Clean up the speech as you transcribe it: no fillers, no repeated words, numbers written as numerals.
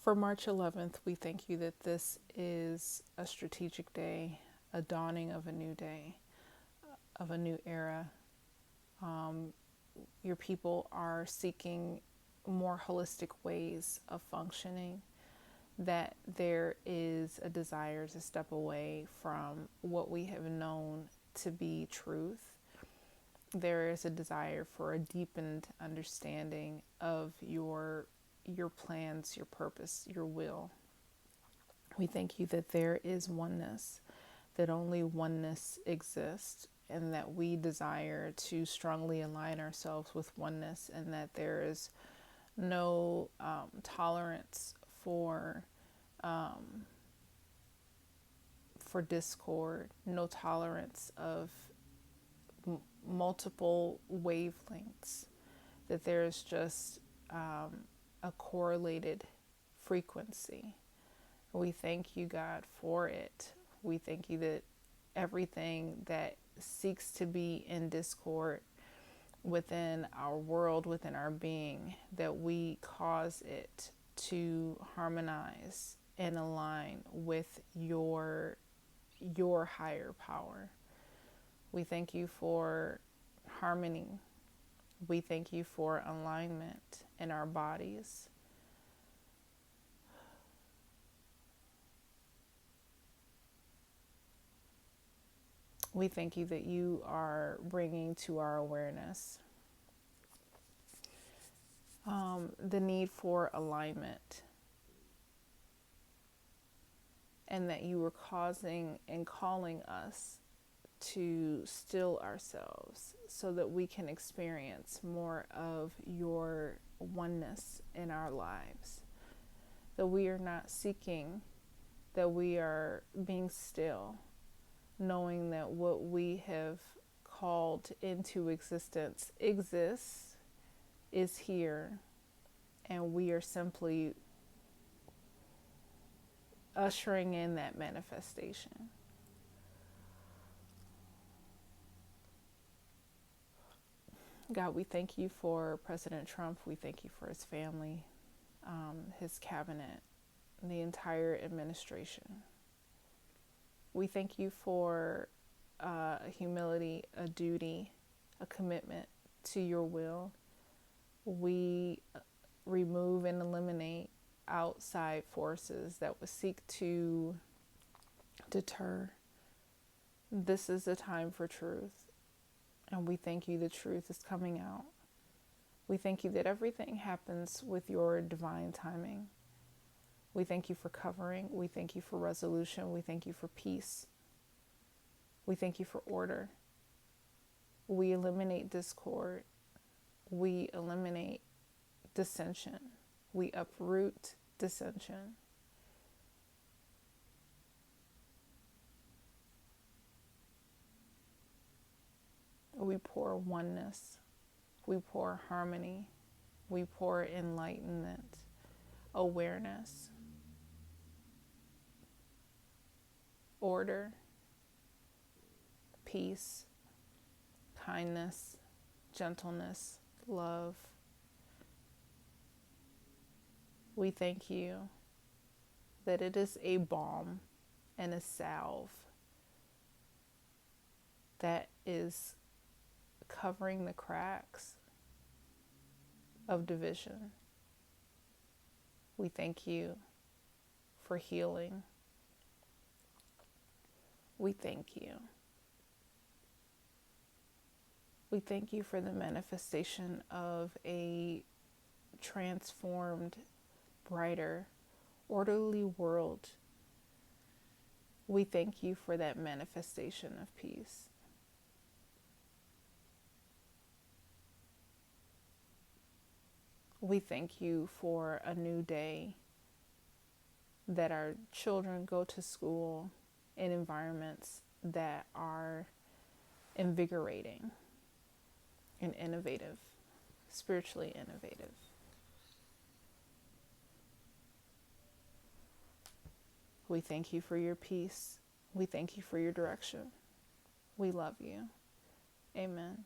For March 11th, we thank you that this is a strategic day, a dawning of a new day, of a new era. Your people are seeking more holistic ways of functioning, that there is a desire to step away from what we have known to be truth. There is a desire for a deepened understanding of your plans, your purpose, your will. We thank you that there is oneness, that only oneness exists, and that we desire to strongly align ourselves with oneness, and that there is no tolerance for discord, no tolerance of multiple wavelengths, that there is just a correlated frequency. We thank you, God, for it. We thank you that everything that seeks to be in discord within our world, within our being, that we cause it to harmonize and align with your higher power. We thank you for harmony. We thank you for alignment in our bodies. We thank you that you are bringing to our awareness the need for alignment, and that you were causing and calling us to still ourselves so that we can experience more of your oneness in our lives. That we are not seeking, that we are being still, knowing that what we have called into existence exists, is here, and we are simply ushering in that manifestation. God, we thank you for President Trump. We thank you for his family, his cabinet, the entire administration. We thank you for humility, a duty, a commitment to your will. We remove and eliminate outside forces that would seek to deter. This is a time for truth, and we thank you the truth is coming out. We thank you that everything happens with your divine timing. We thank you for covering. We thank you for resolution. We thank you for peace. We thank you for order. We eliminate discord. We eliminate dissension. We uproot dissension. We pour oneness. We pour harmony. We pour enlightenment, awareness, order, peace, kindness, gentleness, love. We thank you that it is a balm and a salve that is covering the cracks of division. We thank you for healing. We thank you. We thank you for the manifestation of a transformed, brighter, orderly world. We thank you for that manifestation of peace. We thank you for a new day, that our children go to school in environments that are invigorating and innovative, spiritually innovative. We thank you for your peace. We thank you for your direction. We love you. Amen.